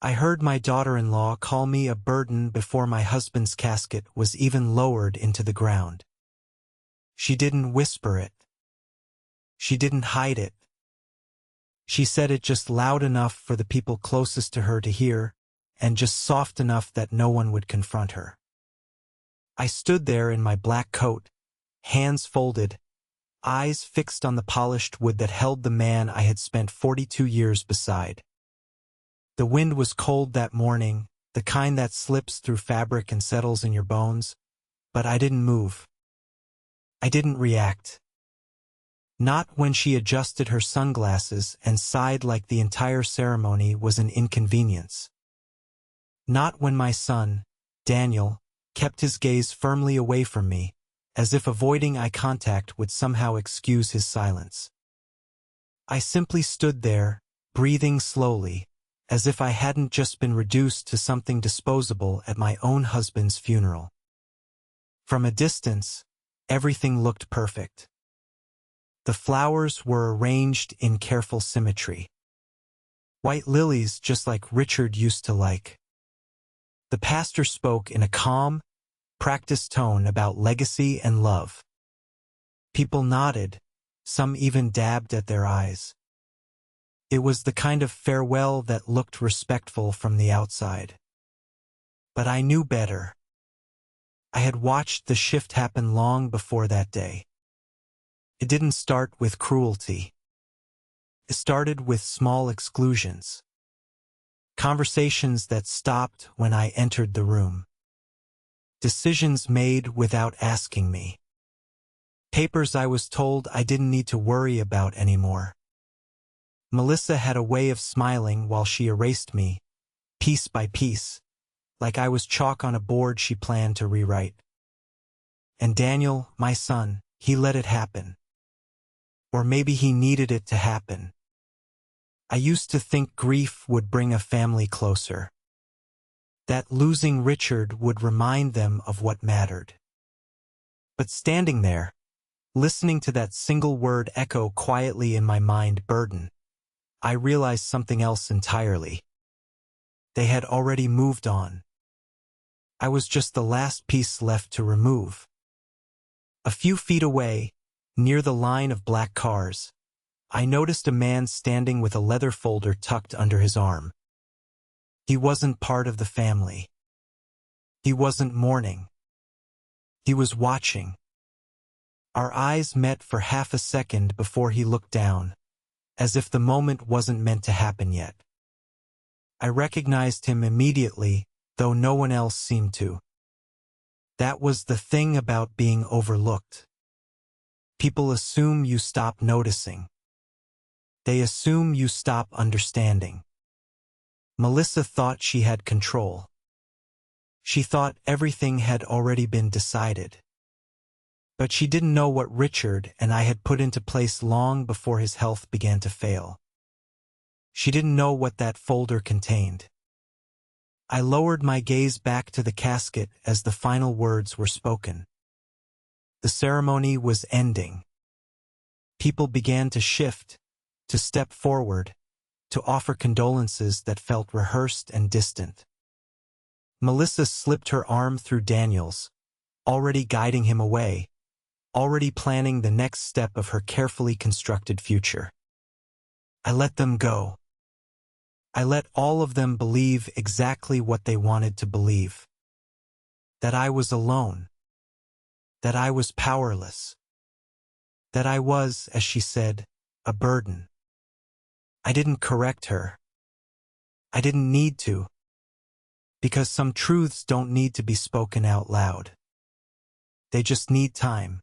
I heard my daughter-in-law call me a burden before my husband's casket was even lowered into the ground. She didn't whisper it. She didn't hide it. She said it just loud enough for the people closest to her to hear, and just soft enough that no one would confront her. I stood there in my black coat, hands folded, eyes fixed on the polished wood that held the man I had spent 42 years beside. The wind was cold that morning, the kind that slips through fabric and settles in your bones, but I didn't move. I didn't react. Not when she adjusted her sunglasses and sighed like the entire ceremony was an inconvenience. Not when my son, Daniel, kept his gaze firmly away from me, as if avoiding eye contact would somehow excuse his silence. I simply stood there, breathing slowly, as if I hadn't just been reduced to something disposable at my own husband's funeral. From a distance, everything looked perfect. The flowers were arranged in careful symmetry. White lilies just like Richard used to like. The pastor spoke in a calm, practiced tone about legacy and love. People nodded, some even dabbed at their eyes. It was the kind of farewell that looked respectful from the outside. But I knew better. I had watched the shift happen long before that day. It didn't start with cruelty. It started with small exclusions. Conversations that stopped when I entered the room. Decisions made without asking me. Papers I was told I didn't need to worry about anymore. Melissa had a way of smiling while she erased me, piece by piece, like I was chalk on a board she planned to rewrite. And Daniel, my son, he let it happen. Or maybe he needed it to happen. I used to think grief would bring a family closer. That losing Richard would remind them of what mattered. But standing there, listening to that single word echo quietly in my mind, burden, I realized something else entirely. They had already moved on. I was just the last piece left to remove. A few feet away, near the line of black cars, I noticed a man standing with a leather folder tucked under his arm. He wasn't part of the family. He wasn't mourning. He was watching. Our eyes met for half a second before he looked down, as if the moment wasn't meant to happen yet. I recognized him immediately, though no one else seemed to. That was the thing about being overlooked. People assume you stop noticing. They assume you stop understanding. Melissa thought she had control. She thought everything had already been decided. But she didn't know what Richard and I had put into place long before his health began to fail. She didn't know what that folder contained. I lowered my gaze back to the casket as the final words were spoken. The ceremony was ending. People began to shift, to step forward, to offer condolences that felt rehearsed and distant. Melissa slipped her arm through Daniel's, already guiding him away, already planning the next step of her carefully constructed future. I let them go. I let all of them believe exactly what they wanted to believe. That I was alone. That I was powerless. That I was, as she said, a burden. I didn't correct her. I didn't need to. Because some truths don't need to be spoken out loud. They just need time.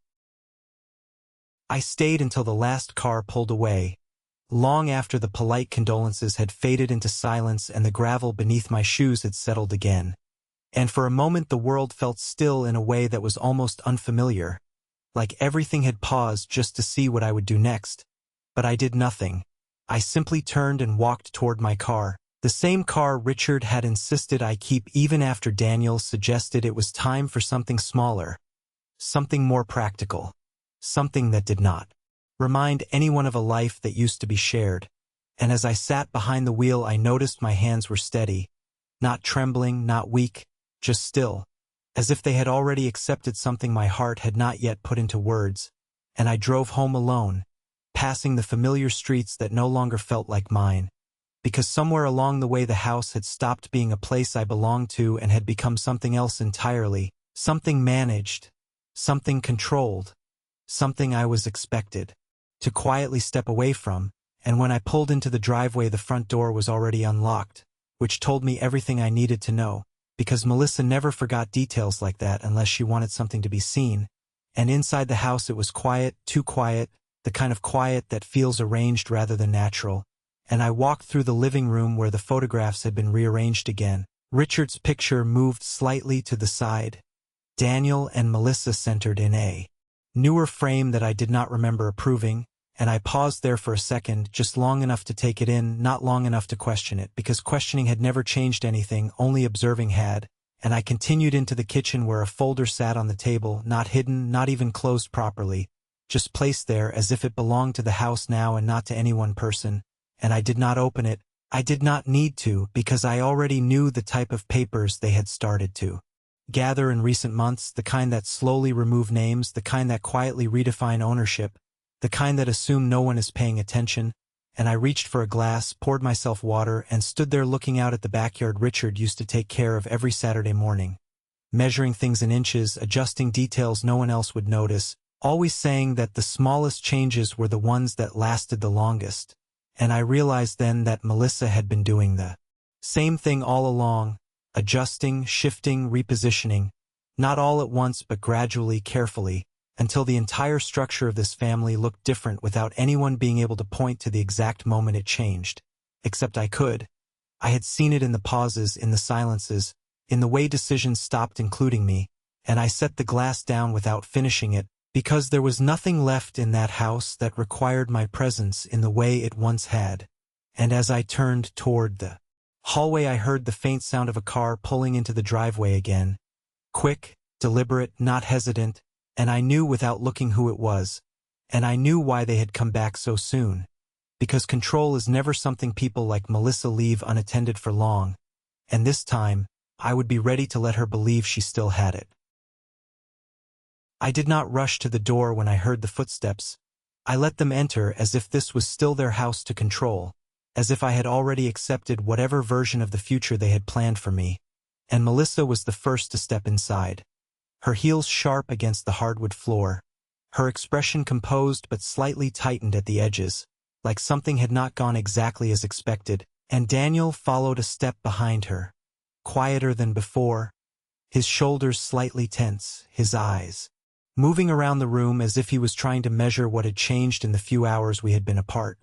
I stayed until the last car pulled away, long after the polite condolences had faded into silence and the gravel beneath my shoes had settled again. And for a moment the world felt still in a way that was almost unfamiliar, like everything had paused just to see what I would do next. But I did nothing. I simply turned and walked toward my car, the same car Richard had insisted I keep even after Daniel suggested it was time for something smaller, something more practical, something that did not remind anyone of a life that used to be shared, And as I sat behind the wheel, I noticed my hands were steady, not trembling, not weak, just still, as if they had already accepted something my heart had not yet put into words. And I drove home alone, passing the familiar streets that no longer felt like mine, because somewhere along the way the house had stopped being a place I belonged to and had become something else entirely, something managed, something controlled, something I was expected to quietly step away from. And when I pulled into the driveway, the front door was already unlocked, which told me everything I needed to know, because Melissa never forgot details like that unless she wanted something to be seen. And inside the house it was quiet, too quiet, the kind of quiet that feels arranged rather than natural. And I walked through the living room where the photographs had been rearranged again. Richard's picture moved slightly to the side. Daniel and Melissa centered in a newer frame that I did not remember approving, and I paused there for a second, just long enough to take it in, not long enough to question it, because questioning had never changed anything, only observing had. And I continued into the kitchen where a folder sat on the table, not hidden, not even closed properly, just placed there as if it belonged to the house now and not to any one person. And I did not open it. I did not need to, because I already knew the type of papers they had started to gather in recent months, the kind that slowly remove names, the kind that quietly redefine ownership, the kind that assume no one is paying attention. And I reached for a glass, poured myself water, and stood there looking out at the backyard Richard used to take care of every Saturday morning, measuring things in inches, adjusting details no one else would notice, always saying that the smallest changes were the ones that lasted the longest. And I realized then that Melissa had been doing the same thing all along, adjusting, shifting, repositioning, not all at once but gradually, carefully, until the entire structure of this family looked different without anyone being able to point to the exact moment it changed. Except I could. I had seen it in the pauses, in the silences, in the way decisions stopped including me, and I set the glass down without finishing it, because there was nothing left in that house that required my presence in the way it once had. And as I turned toward the hallway, I heard the faint sound of a car pulling into the driveway again. Quick, deliberate, not hesitant, and I knew without looking who it was. And I knew why they had come back so soon. Because control is never something people like Melissa leave unattended for long. And this time, I would be ready to let her believe she still had it. I did not rush to the door when I heard the footsteps. I let them enter as if this was still their house to control, as if I had already accepted whatever version of the future they had planned for me. And Melissa was the first to step inside. Her heels sharp against the hardwood floor, her expression composed but slightly tightened at the edges, like something had not gone exactly as expected, and Daniel followed a step behind her, quieter than before, his shoulders slightly tense, his eyes moving around the room as if he was trying to measure what had changed in the few hours we had been apart.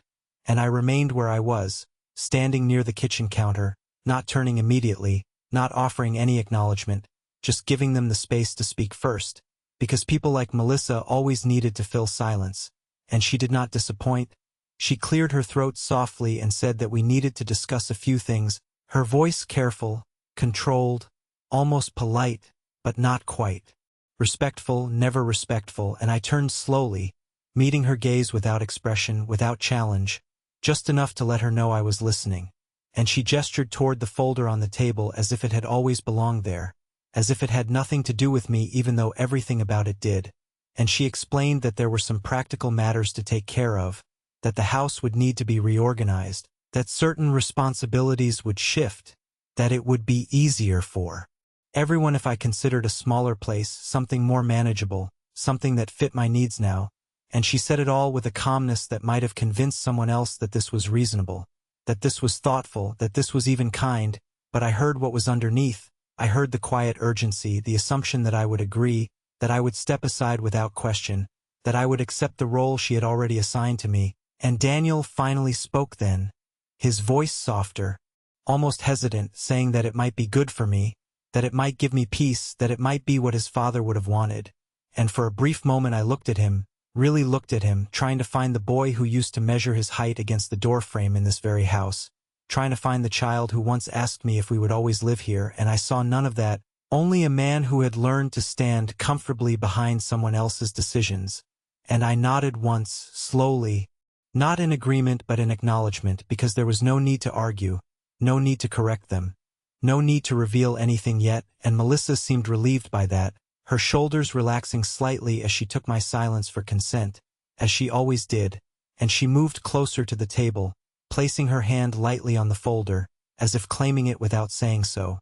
And I remained where I was, standing near the kitchen counter, not turning immediately, not offering any acknowledgement, just giving them the space to speak first, because people like Melissa always needed to fill silence, and she did not disappoint. She cleared her throat softly and said that we needed to discuss a few things, her voice careful, controlled, almost polite, but not quite. Respectful, never respectful, and I turned slowly, meeting her gaze without expression, without challenge, just enough to let her know I was listening. And she gestured toward the folder on the table as if it had always belonged there, as if it had nothing to do with me even though everything about it did. And she explained that there were some practical matters to take care of, that the house would need to be reorganized, that certain responsibilities would shift, that it would be easier for everyone if I considered a smaller place, something more manageable, something that fit my needs now. And she said it all with a calmness that might have convinced someone else that this was reasonable, that this was thoughtful, that this was even kind, but I heard what was underneath. I heard the quiet urgency, the assumption that I would agree, that I would step aside without question, that I would accept the role she had already assigned to me. And Daniel finally spoke then, his voice softer, almost hesitant, saying that it might be good for me, that it might give me peace, that it might be what his father would have wanted. And for a brief moment I looked at him, really looked at him, trying to find the boy who used to measure his height against the doorframe in this very house, trying to find the child who once asked me if we would always live here, and I saw none of that, only a man who had learned to stand comfortably behind someone else's decisions. And I nodded once, slowly, Not in agreement but in acknowledgement, because there was no need to argue, no need to correct them, no need to reveal anything yet, and Melissa seemed relieved by that, her shoulders relaxing slightly as she took my silence for consent, as she always did, and she moved closer to the table, placing her hand lightly on the folder, as if claiming it without saying so.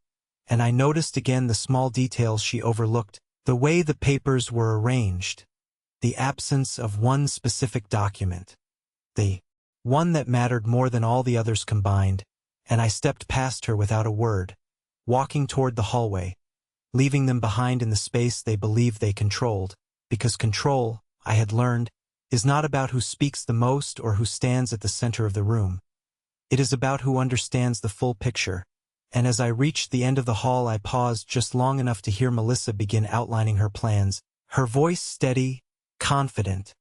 And I noticed again the small details she overlooked, the way the papers were arranged, the absence of one specific document, the one that mattered more than all the others combined, and I stepped past her without a word, walking toward the hallway, leaving them behind in the space they believed they controlled, because control, I had learned, is not about who speaks the most or who stands at the center of the room. It is about who understands the full picture, and as I reached the end of the hall I paused just long enough to hear Melissa begin outlining her plans, her voice steady, confident,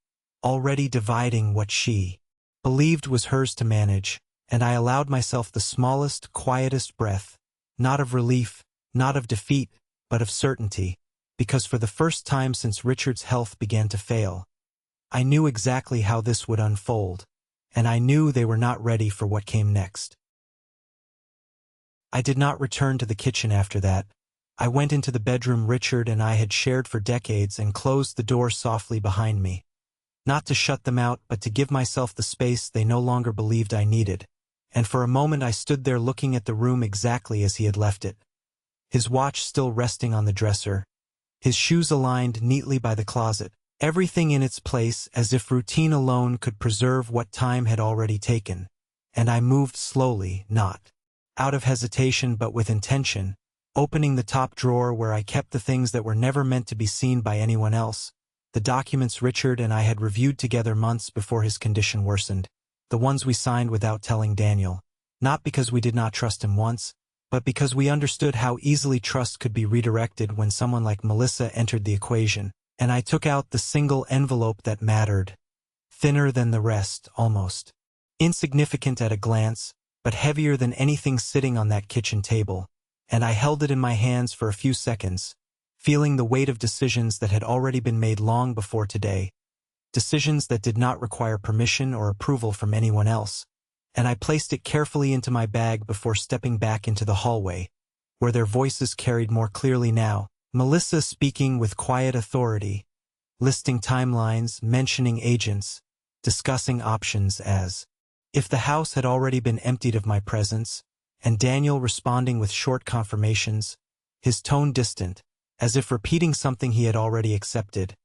already dividing what she believed was hers to manage, and I allowed myself the smallest, quietest breath, not of relief, not of defeat, but of certainty, because for the first time since Richard's health began to fail, I knew exactly how this would unfold, and I knew they were not ready for what came next. I did not return to the kitchen after that. I went into the bedroom Richard and I had shared for decades and closed the door softly behind me. Not to shut them out, but to give myself the space they no longer believed I needed. And for a moment I stood there looking at the room exactly as he had left it. His watch still resting on the dresser, his shoes aligned neatly by the closet, everything in its place as if routine alone could preserve what time had already taken. And I moved slowly, not out of hesitation but with intention, opening the top drawer where I kept the things that were never meant to be seen by anyone else, the documents Richard and I had reviewed together months before his condition worsened, the ones we signed without telling Daniel, not because we did not trust him once, but because we understood how easily trust could be redirected when someone like Melissa entered the equation, and I took out the single envelope that mattered, thinner than the rest, almost insignificant at a glance, but heavier than anything sitting on that kitchen table, and I held it in my hands for a few seconds, feeling the weight of decisions that had already been made long before today, decisions that did not require permission or approval from anyone else, and I placed it carefully into my bag before stepping back into the hallway, where their voices carried more clearly now, Melissa speaking with quiet authority, listing timelines, mentioning agents, discussing options as if the house had already been emptied of my presence, and Daniel responding with short confirmations, his tone distant, as if repeating something he had already accepted,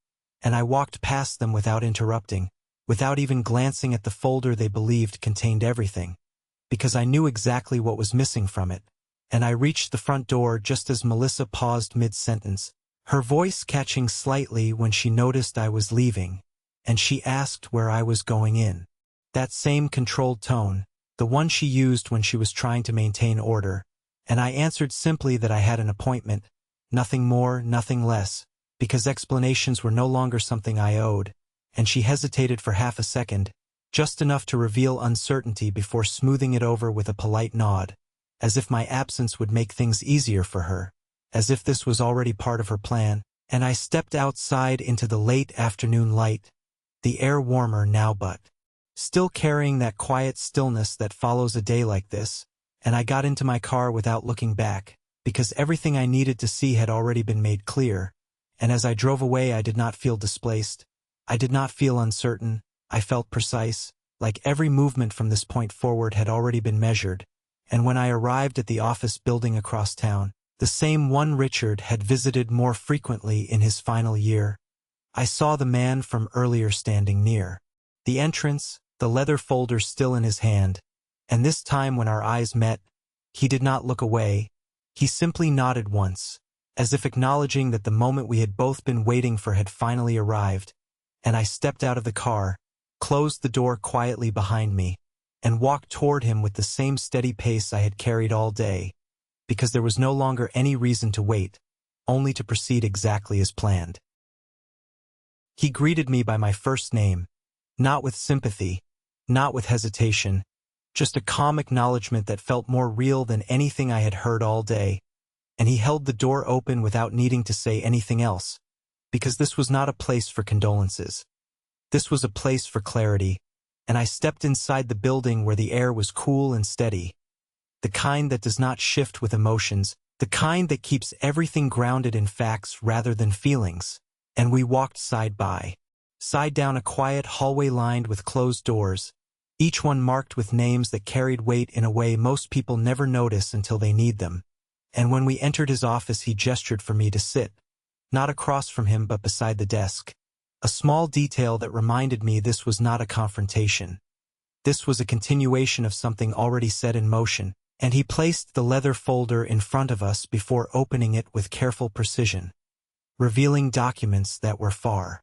and I walked past them without interrupting, without even glancing at the folder they believed contained everything, because I knew exactly what was missing from it, and I reached the front door just as Melissa paused mid-sentence, her voice catching slightly when she noticed I was leaving, and she asked where I was going in. That same controlled tone, the one she used when she was trying to maintain order, and I answered simply that I had an appointment, nothing more, nothing less, because explanations were no longer something I owed, and she hesitated for half a second, just enough to reveal uncertainty before smoothing it over with a polite nod, as if my absence would make things easier for her, as if this was already part of her plan, and I stepped outside into the late afternoon light, the air warmer now but still carrying that quiet stillness that follows a day like this, and I got into my car without looking back, because everything I needed to see had already been made clear, and as I drove away I did not feel displaced, I did not feel uncertain, I felt precise, like every movement from this point forward had already been measured, and when I arrived at the office building across town, the same one Richard had visited more frequently in his final year, I saw the man from earlier standing near the entrance, the leather folder still in his hand, and this time when our eyes met, he did not look away, he simply nodded once, as if acknowledging that the moment we had both been waiting for had finally arrived, and I stepped out of the car, closed the door quietly behind me, and walked toward him with the same steady pace I had carried all day, because there was no longer any reason to wait, only to proceed exactly as planned. He greeted me by my first name, not with sympathy, not with hesitation, just a calm acknowledgement that felt more real than anything I had heard all day, and he held the door open without needing to say anything else, because this was not a place for condolences. This was a place for clarity, and I stepped inside the building where the air was cool and steady, the kind that does not shift with emotions, the kind that keeps everything grounded in facts rather than feelings. And we walked side by side down a quiet hallway lined with closed doors, each one marked with names that carried weight in a way most people never notice until they need them. And when we entered his office, he gestured for me to sit, not across from him but beside the desk. A small detail that reminded me this was not a confrontation. This was a continuation of something already set in motion, and he placed the leather folder in front of us before opening it with careful precision, revealing documents that were far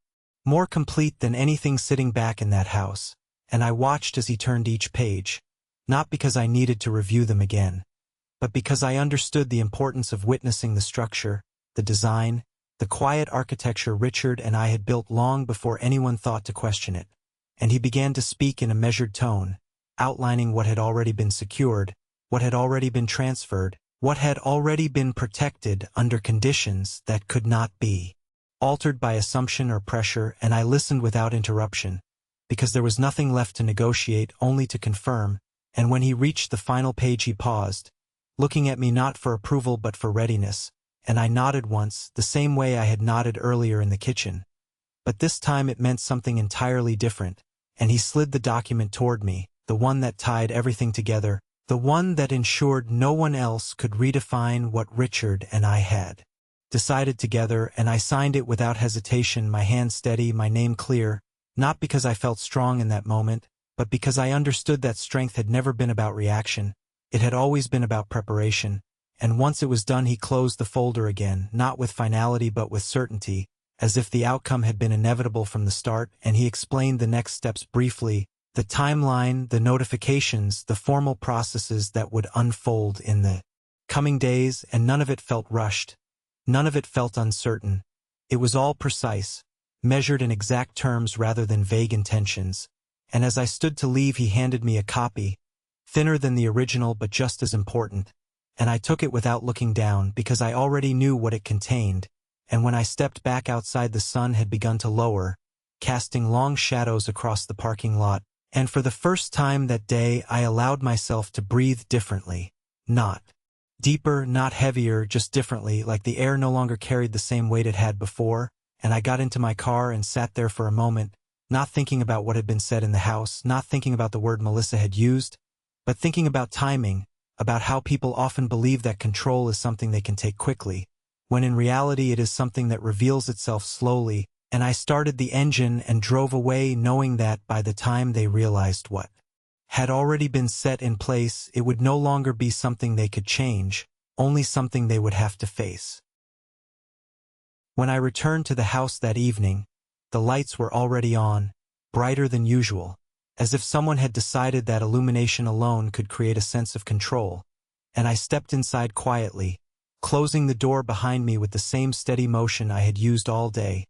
more complete than anything sitting back in that house. And I watched as he turned each page, not because I needed to review them again, but because I understood the importance of witnessing the structure, the design, the quiet architecture Richard and I had built long before anyone thought to question it. And he began to speak in a measured tone, outlining what had already been secured, what had already been transferred, what had already been protected under conditions that could not be altered by assumption or pressure. And I listened without interruption, because there was nothing left to negotiate, only to confirm. And when he reached the final page, he paused, looking at me not for approval but for readiness, and I nodded once, the same way I had nodded earlier in the kitchen. But this time it meant something entirely different, and he slid the document toward me, the one that tied everything together, the one that ensured no one else could redefine what Richard and I had decided together. And I signed it without hesitation, my hand steady, my name clear, not because I felt strong in that moment, but because I understood that strength had never been about reaction. It had always been about preparation. And once it was done, he closed the folder again, not with finality but with certainty, as if the outcome had been inevitable from the start. And he explained the next steps briefly, the timeline, the notifications, the formal processes that would unfold in the coming days. And none of it felt rushed. None of it felt uncertain. It was all precise, measured in exact terms rather than vague intentions. And as I stood to leave, he handed me a copy, thinner than the original but just as important. And I took it without looking down, because I already knew what it contained. And when I stepped back outside, the sun had begun to lower, casting long shadows across the parking lot. And for the first time that day, I allowed myself to breathe differently. Not deeper, not heavier, just differently, like the air no longer carried the same weight it had before. And I got into my car and sat there for a moment, not thinking about what had been said in the house, not thinking about the word Melissa had used, but thinking about timing, about how people often believe that control is something they can take quickly, when in reality it is something that reveals itself slowly. And I started the engine and drove away, knowing that by the time they realized what had already been set in place, it would no longer be something they could change, only something they would have to face. When I returned to the house that evening, the lights were already on, brighter than usual, as if someone had decided that illumination alone could create a sense of control. And I stepped inside quietly, closing the door behind me with the same steady motion I had used all day,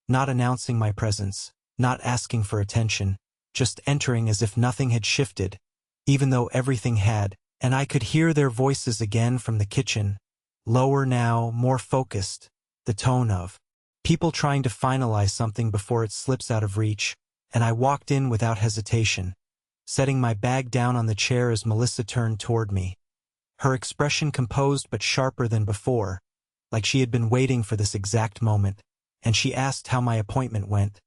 not announcing my presence, not asking for attention, just entering as if nothing had shifted, even though everything had. And I could hear their voices again from the kitchen, lower now, more focused, the tone of people trying to finalize something before it slips out of reach. And I walked in without hesitation, setting my bag down on the chair as Melissa turned toward me, her expression composed but sharper than before, like she had been waiting for this exact moment. And she asked how my appointment went,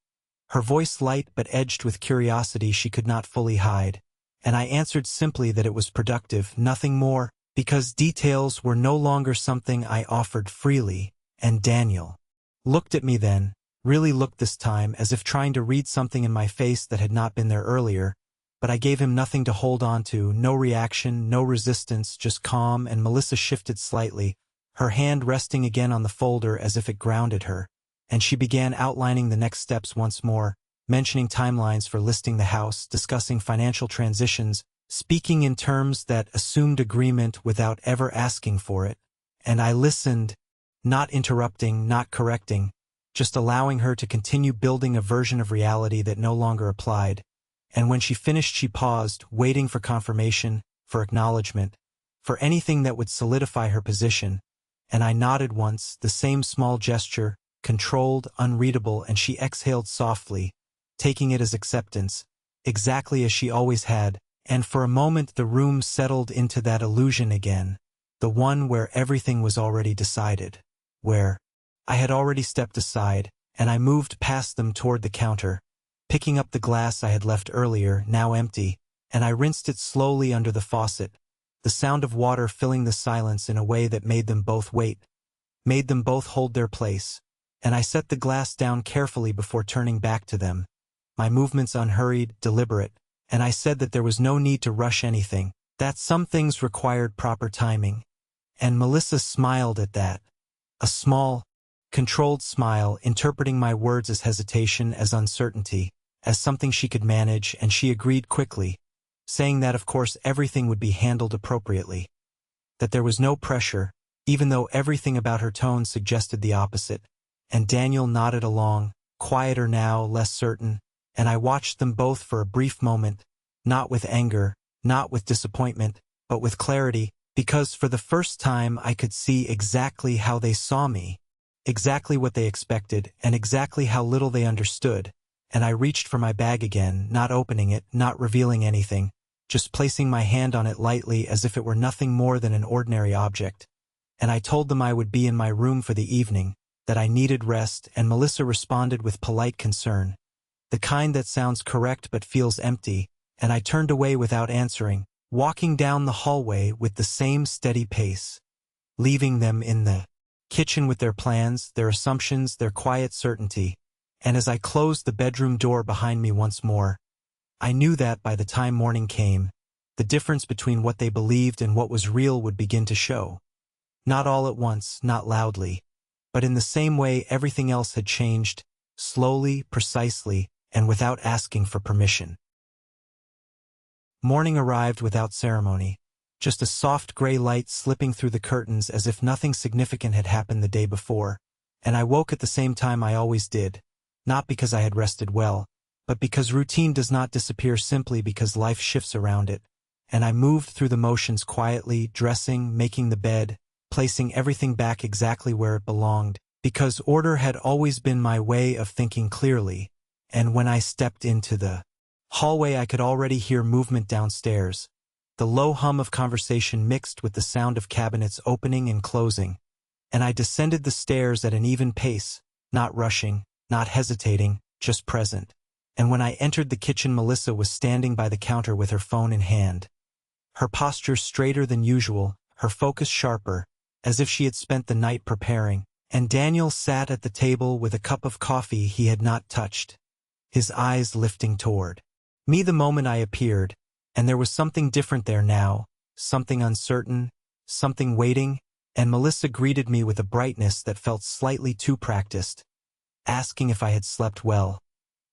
her voice light but edged with curiosity she could not fully hide. And I answered simply that it was productive, nothing more, because details were no longer something I offered freely. And Daniel looked at me then, really looked this time, as if trying to read something in my face that had not been there earlier. But I gave him nothing to hold on to, no reaction, no resistance, just calm. And Melissa shifted slightly, her hand resting again on the folder as if it grounded her. And she began outlining the next steps once more, mentioning timelines for listing the house, discussing financial transitions, speaking in terms that assumed agreement without ever asking for it. And I listened, not interrupting, not correcting, just allowing her to continue building a version of reality that no longer applied. And when she finished, she paused, waiting for confirmation, for acknowledgement, for anything that would solidify her position. And I nodded once, the same small gesture, controlled, unreadable, and she exhaled softly, taking it as acceptance. exactly as she always had, and for a moment the room settled into that illusion again, the one where everything was already decided, where I had already stepped aside, and I moved past them toward the counter, picking up the glass I had left earlier, now empty, and I rinsed it slowly under the faucet, the sound of water filling the silence in a way that made them both wait, made them both hold their place, and I set the glass down carefully before turning back to them, my movements unhurried, deliberate, and I said that there was no need to rush anything, that some things required proper timing. And Melissa smiled at that, a small, controlled smile, interpreting my words as hesitation, as uncertainty, as something she could manage, and she agreed quickly, saying that of course everything would be handled appropriately, that there was no pressure, even though everything about her tone suggested the opposite, and Daniel nodded along, quieter now, less certain, and I watched them both for a brief moment, not with anger, not with disappointment, but with clarity, because for the first time I could see exactly how they saw me, exactly what they expected, and exactly how little they understood, and I reached for my bag again, not opening it, not revealing anything, just placing my hand on it lightly as if it were nothing more than an ordinary object. And I told them I would be in my room for the evening, that I needed rest, and Melissa responded with polite concern, the kind that sounds correct but feels empty, and I turned away without answering, walking down the hallway with the same steady pace, leaving them in the kitchen with their plans, their assumptions, their quiet certainty, and as I closed the bedroom door behind me once more, I knew that by the time morning came, the difference between what they believed and what was real would begin to show. Not all at once, not loudly, but in the same way everything else had changed, slowly, precisely, and without asking for permission. Morning arrived without ceremony, just a soft gray light slipping through the curtains as if nothing significant had happened the day before, and I woke at the same time I always did, not because I had rested well, but because routine does not disappear simply because life shifts around it, and I moved through the motions quietly, dressing, making the bed, placing everything back exactly where it belonged, because order had always been my way of thinking clearly, and when I stepped into the hallway I could already hear movement downstairs, the low hum of conversation mixed with the sound of cabinets opening and closing, and I descended the stairs at an even pace, not rushing, not hesitating, just present. And when I entered the kitchen, Melissa was standing by the counter with her phone in hand, her posture straighter than usual, her focus sharper, as if she had spent the night preparing, and Daniel sat at the table with a cup of coffee he had not touched, his eyes lifting toward me the moment I appeared, and there was something different there now, something uncertain, something waiting, and Melissa greeted me with a brightness that felt slightly too practiced, asking if I had slept well,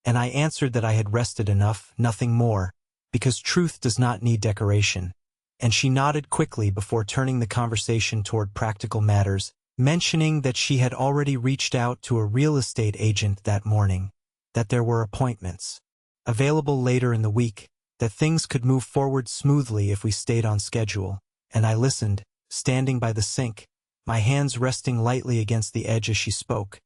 and I answered that I had rested enough, nothing more, because truth does not need decoration, and she nodded quickly before turning the conversation toward practical matters, mentioning that she had already reached out to a real estate agent that morning, that there were appointments available later in the week, that things could move forward smoothly if we stayed on schedule, and I listened, standing by the sink, my hands resting lightly against the edge as she spoke,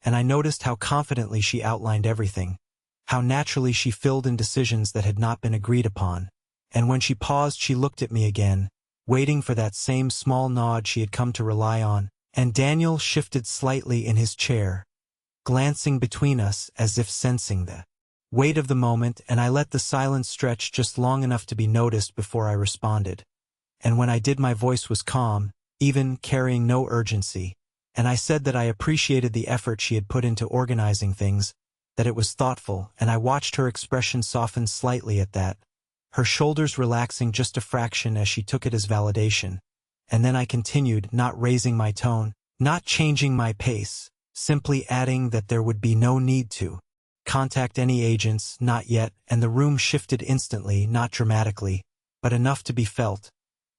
and I noticed how confidently she outlined everything, how naturally she filled in decisions that had not been agreed upon, and when she paused she looked at me again, waiting for that same small nod she had come to rely on, and Daniel shifted slightly in his chair, glancing between us as if sensing the weight of the moment, and I let the silence stretch just long enough to be noticed before I responded. And when I did, my voice was calm, even carrying no urgency, and I said that I appreciated the effort she had put into organizing things, that it was thoughtful, and I watched her expression soften slightly at that, her shoulders relaxing just a fraction as she took it as validation. And then I continued, not raising my tone, not changing my pace, simply adding that there would be no need to contact any agents, not yet, and the room shifted instantly, not dramatically, but enough to be felt,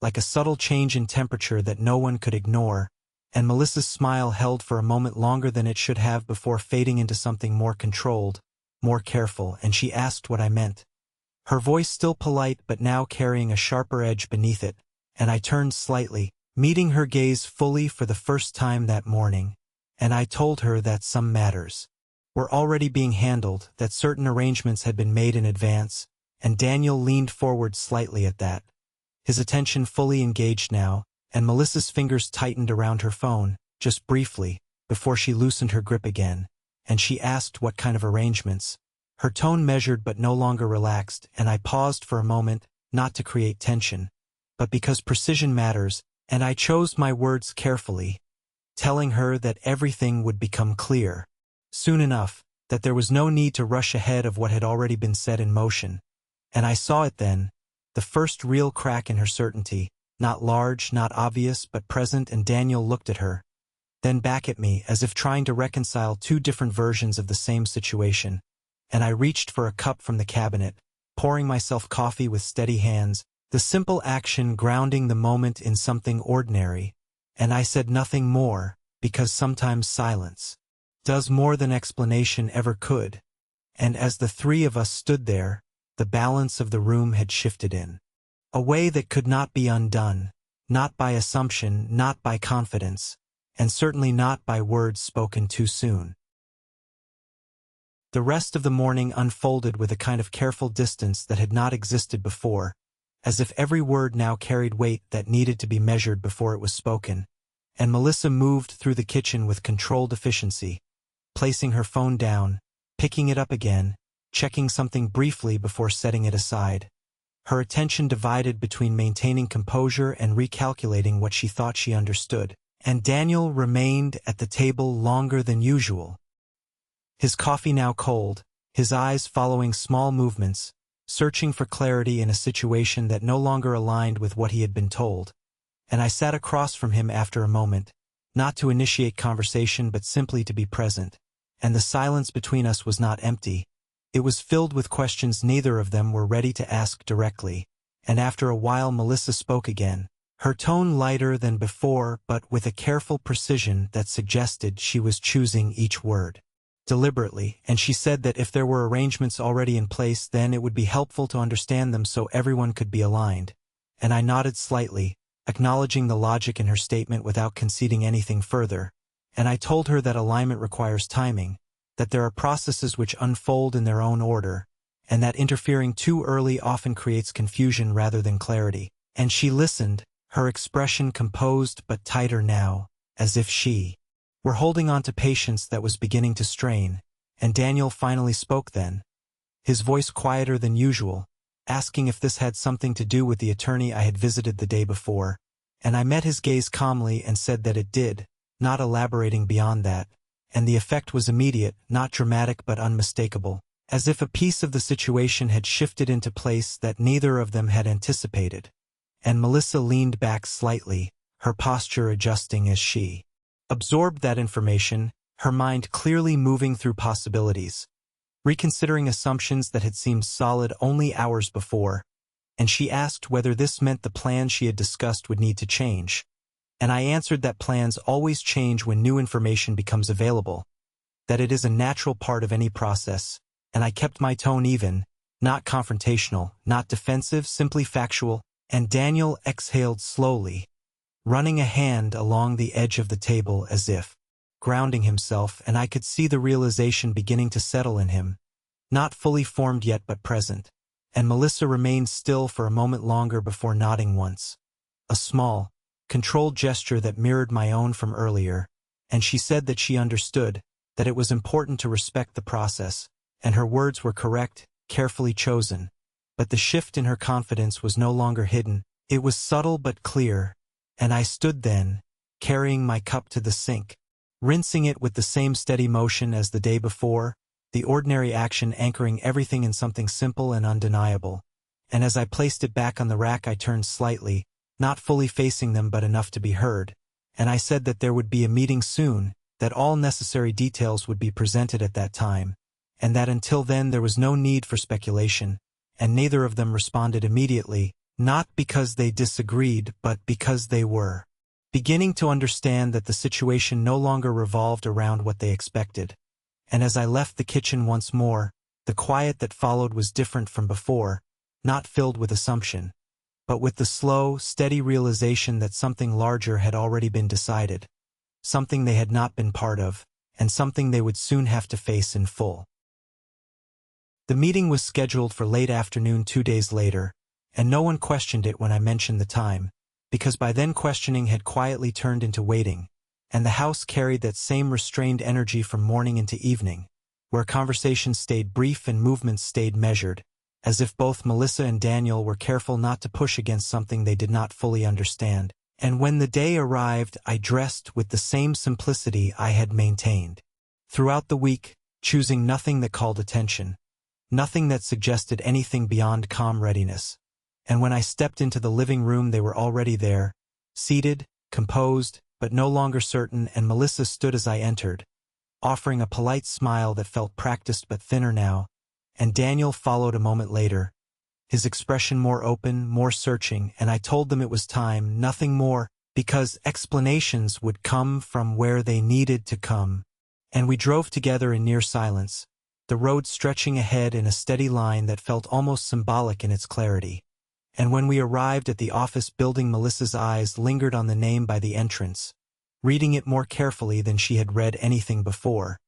like a subtle change in temperature that no one could ignore, and Melissa's smile held for a moment longer than it should have before fading into something more controlled, more careful, and she asked what I meant. Her voice still polite but now carrying a sharper edge beneath it, and I turned slightly, meeting her gaze fully for the first time that morning, and I told her that some matters were already being handled, that certain arrangements had been made in advance, and Daniel leaned forward slightly at that, his attention fully engaged now, and Melissa's fingers tightened around her phone, just briefly, before she loosened her grip again, and she asked what kind of arrangements. Her tone measured but no longer relaxed, and I paused for a moment, not to create tension, but because precision matters, and I chose my words carefully, telling her that everything would become clear soon enough, that there was no need to rush ahead of what had already been set in motion. And I saw it then, the first real crack in her certainty, not large, not obvious, but present, and Daniel looked at her, then back at me as if trying to reconcile two different versions of the same situation. And I reached for a cup from the cabinet, pouring myself coffee with steady hands, the simple action grounding the moment in something ordinary. And I said nothing more, because sometimes silence does more than explanation ever could. And as the three of us stood there, the balance of the room had shifted in a way that could not be undone, not by assumption, not by confidence, and certainly not by words spoken too soon. The rest of the morning unfolded with a kind of careful distance that had not existed before, as if every word now carried weight that needed to be measured before it was spoken, and Melissa moved through the kitchen with controlled efficiency, placing her phone down, picking it up again, checking something briefly before setting it aside. Her attention divided between maintaining composure and recalculating what she thought she understood, and Daniel remained at the table longer than usual. His coffee now cold, his eyes following small movements, searching for clarity in a situation that no longer aligned with what he had been told. And I sat across from him after a moment, not to initiate conversation but simply to be present. And the silence between us was not empty. It was filled with questions neither of them were ready to ask directly. And after a while Melissa spoke again, her tone lighter than before but with a careful precision that suggested she was choosing each word deliberately, and she said that if there were arrangements already in place then it would be helpful to understand them so everyone could be aligned. And I nodded slightly, acknowledging the logic in her statement without conceding anything further, and I told her that alignment requires timing, that there are processes which unfold in their own order, and that interfering too early often creates confusion rather than clarity. And she listened, her expression composed but tighter now, as if she were holding on to patience that was beginning to strain. And Daniel finally spoke then, his voice quieter than usual, asking if this had something to do with the attorney I had visited the day before, and I met his gaze calmly and said that it did, not elaborating beyond that, and the effect was immediate, not dramatic but unmistakable, as if a piece of the situation had shifted into place that neither of them had anticipated. And Melissa leaned back slightly, her posture adjusting as she absorbed that information, her mind clearly moving through possibilities, reconsidering assumptions that had seemed solid only hours before, and she asked whether this meant the plan she had discussed would need to change. And I answered that plans always change when new information becomes available, that it is a natural part of any process, and I kept my tone even, not confrontational, not defensive, simply factual. And Daniel exhaled slowly, running a hand along the edge of the table as if grounding himself, and I could see the realization beginning to settle in him, not fully formed yet but present. And Melissa remained still for a moment longer before nodding once, a small, controlled gesture that mirrored my own from earlier, and she said that she understood, that it was important to respect the process, and her words were correct, carefully chosen. But the shift in her confidence was no longer hidden, it was subtle but clear, and I stood then, carrying my cup to the sink, rinsing it with the same steady motion as the day before, the ordinary action anchoring everything in something simple and undeniable. And as I placed it back on the rack I turned slightly, not fully facing them but enough to be heard, and I said that there would be a meeting soon, that all necessary details would be presented at that time, and that until then there was no need for speculation. And neither of them responded immediately, not because they disagreed but because they were beginning to understand that the situation no longer revolved around what they expected. And as I left the kitchen once more, the quiet that followed was different from before, not filled with assumption, but with the slow, steady realization that something larger had already been decided, something they had not been part of, and something they would soon have to face in full. The meeting was scheduled for late afternoon 2 days later, and no one questioned it when I mentioned the time, because by then questioning had quietly turned into waiting, and the house carried that same restrained energy from morning into evening, where conversations stayed brief and movements stayed measured, as if both Melissa and Daniel were careful not to push against something they did not fully understand. And when the day arrived, I dressed with the same simplicity I had maintained throughout the week, choosing nothing that called attention, nothing that suggested anything beyond calm readiness. And when I stepped into the living room, they were already there, seated, composed, but no longer certain, and Melissa stood as I entered, offering a polite smile that felt practiced but thinner now, and Daniel followed a moment later, his expression more open, more searching, and I told them it was time, nothing more, because explanations would come from where they needed to come. And we drove together in near silence, the road stretching ahead in a steady line that felt almost symbolic in its clarity. And when we arrived at the office building, Melissa's eyes lingered on the name by the entrance, reading it more carefully than she had read anything before,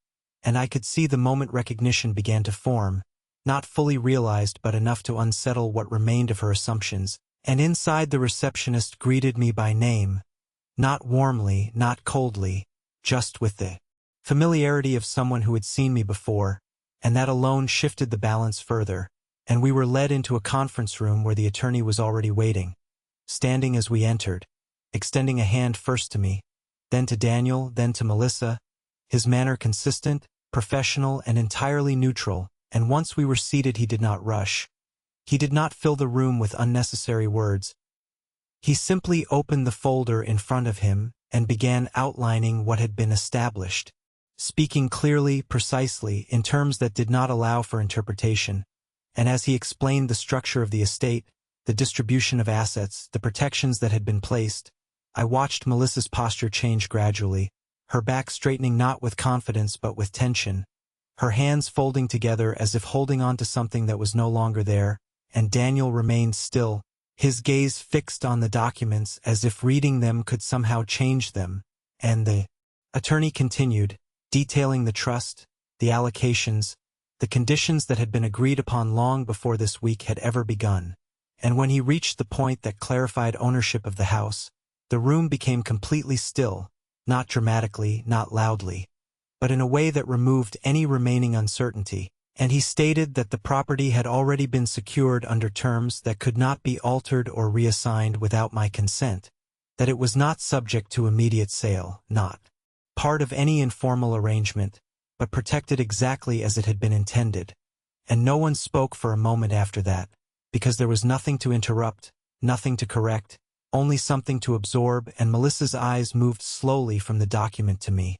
and I could see the moment recognition began to form, not fully realized but enough to unsettle what remained of her assumptions. And inside, the receptionist greeted me by name, not warmly, not coldly, just with the familiarity of someone who had seen me before, and that alone shifted the balance further, and we were led into a conference room where the attorney was already waiting, standing as we entered, extending a hand first to me, then to Daniel, then to Melissa, his manner consistent, professional, and entirely neutral, and once we were seated he did not rush. He did not fill the room with unnecessary words. He simply opened the folder in front of him and began outlining what had been established, speaking clearly, precisely, in terms that did not allow for interpretation, and as he explained the structure of the estate, the distribution of assets, the protections that had been placed, I watched Melissa's posture change gradually, her back straightening not with confidence but with tension, her hands folding together as if holding on to something that was no longer there, and Daniel remained still, his gaze fixed on the documents as if reading them could somehow change them, and the attorney continued, detailing the trust, the allocations, the conditions that had been agreed upon long before this week had ever begun. And when he reached the point that clarified ownership of the house, the room became completely still, not dramatically, not loudly, but in a way that removed any remaining uncertainty, and he stated that the property had already been secured under terms that could not be altered or reassigned without my consent, that it was not subject to immediate sale, not part of any informal arrangement, but protected exactly as it had been intended. And no one spoke for a moment after that, because there was nothing to interrupt, nothing to correct, only something to absorb, and Melissa's eyes moved slowly from the document to me,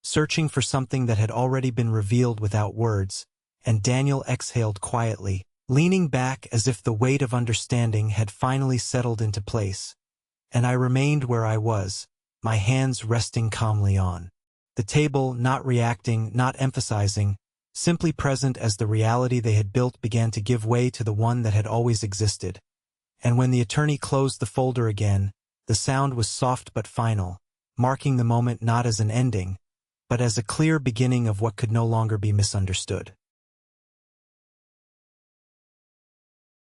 searching for something that had already been revealed without words, and Daniel exhaled quietly, leaning back as if the weight of understanding had finally settled into place. And I remained where I was, my hands resting calmly on the table, not reacting, not emphasizing, simply present as the reality they had built began to give way to the one that had always existed. And when the attorney closed the folder again, the sound was soft but final, marking the moment not as an ending, but as a clear beginning of what could no longer be misunderstood.